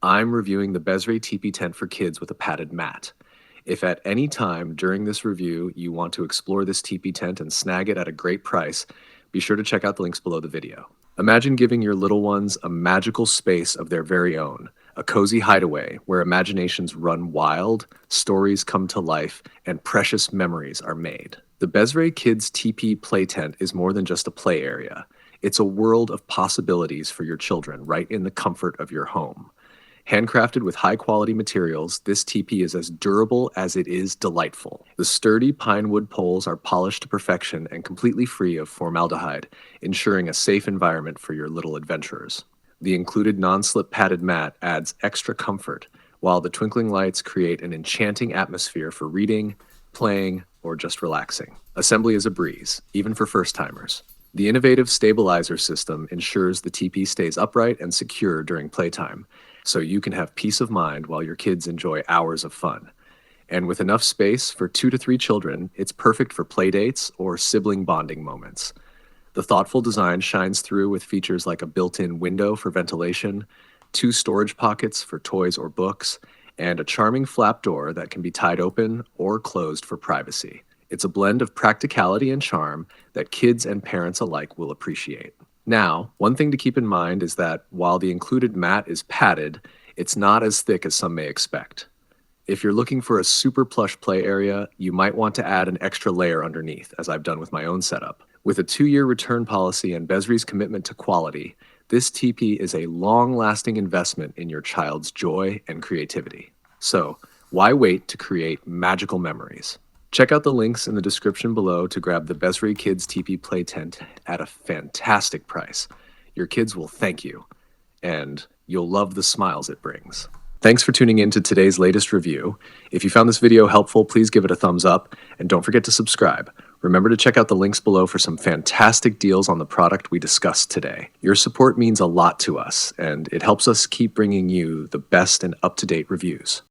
I'm reviewing the Besrey Teepee tent for kids with a padded mat. If at any time during this review you want to explore this teepee tent and snag it at a great price, be sure to check out the links below the video. Imagine giving your little ones a magical space of their very own, a cozy hideaway where imaginations run wild, stories come to life, and precious memories are made. The Besrey Kids Teepee Play Tent is more than just a play area. It's a world of possibilities for your children right in the comfort of your home. Handcrafted with high-quality materials, this teepee is as durable as it is delightful. The sturdy pine wood poles are polished to perfection and completely free of formaldehyde, ensuring a safe environment for your little adventurers. The included non-slip padded mat adds extra comfort, while the twinkling lights create an enchanting atmosphere for reading, playing, or just relaxing. Assembly is a breeze, even for first-timers. The innovative stabilizer system ensures the teepee stays upright and secure during playtime, so you can have peace of mind while your kids enjoy hours of fun. And with enough space for 2 to 3 children, it's perfect for play dates or sibling bonding moments. The thoughtful design shines through with features like a built-in window for ventilation, 2 storage pockets for toys or books, and a charming flap door that can be tied open or closed for privacy. It's a blend of practicality and charm that kids and parents alike will appreciate. Now, one thing to keep in mind is that while the included mat is padded, it's not as thick as some may expect. If you're looking for a super plush play area, you might want to add an extra layer underneath, as I've done with my own setup. With a 2-year return policy and Besrey's commitment to quality, this teepee is a long-lasting investment in your child's joy and creativity. So, why wait to create magical memories? Check out the links in the description below to grab the Besrey Kids Teepee Play Tent at a fantastic price. Your kids will thank you, and you'll love the smiles it brings. Thanks for tuning in to today's latest review. If you found this video helpful, please give it a thumbs up, and don't forget to subscribe. Remember to check out the links below for some fantastic deals on the product we discussed today. Your support means a lot to us, and it helps us keep bringing you the best and up-to-date reviews.